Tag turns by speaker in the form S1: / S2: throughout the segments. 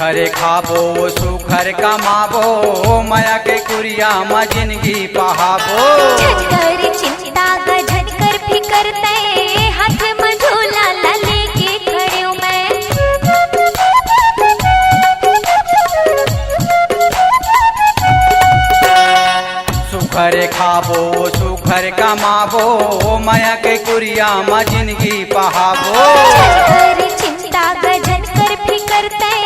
S1: सुखर खाबो सुखर कमाबो माया के कुरिया में जिंदगी पहाबो।
S2: झटकर चिंता का झटकर फिकर तय हाथ में झोला ला लेके खड़े हूँ मैं।
S1: सुखर खाबो सुखर कमाबो माया के कुरिया में जिंदगी पहाबो।
S2: झटकर चिंता का झटकर फिकर तय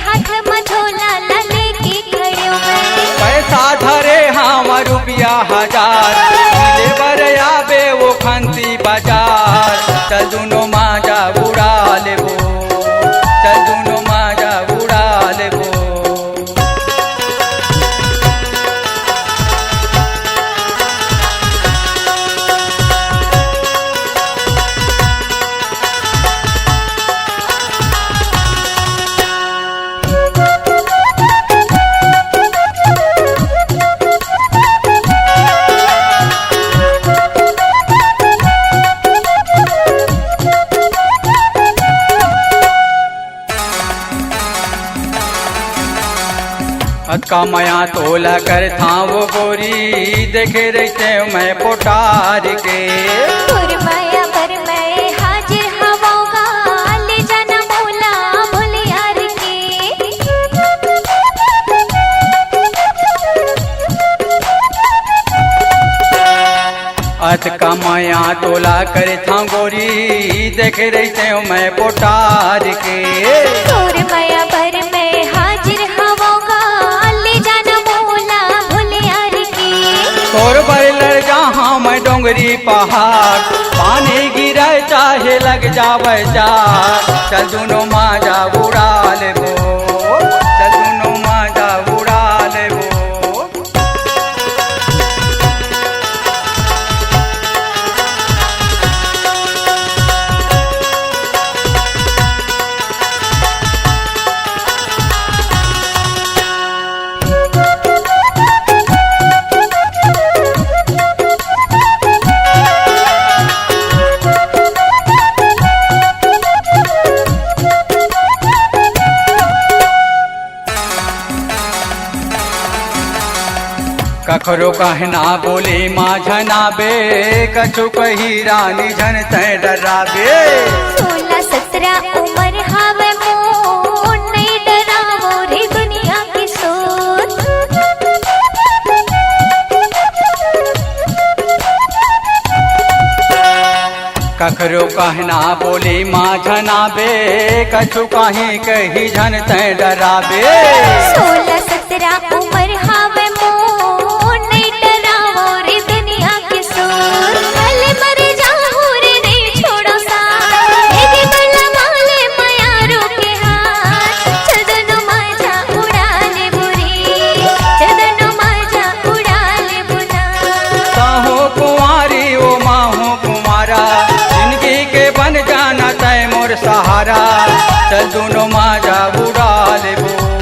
S2: हाथ में झोला ला लेके खड़े हूँ मैं।
S1: पैसा धरे हम रुपया हजार मिले बर आबे वो खंती बाजार। चल दुनो माजा उड़ा लेबो चल दुनो माजा उड़ा लेबो। अक्का मया तोला कर था वो गोरी देखे रहते मैं पोटार के।
S2: माया भर मैं हाजिर हवाऊंगा ले जाना मौला भुलियार के।
S1: अत का मया तोला कर था गोरी देखे रहते मैं पोटार के।
S2: माया भर मैं हाजिर हवाऊंगा
S1: तोर बैलर जहाँ मैं डोंगरी पहाड़ पानी गिरे चाहे लग जावे जा। चल दुनो माजा उड़ा लेबो चल दुनो माजा उड़ा लेबो। कखरो कहना बोले माझा नाबे कछु कही रानी झन तय डराबे।
S2: 16-17 उम्र हावे मोन नहीं डरावो रे दुनिया की सोच।
S1: कखरो कहना बोले माझा नाबे कछु कही झन तय डराबे।
S2: 16-17 उम्र हावे
S1: सहारा। चल दुनो माजा उड़ा लेबो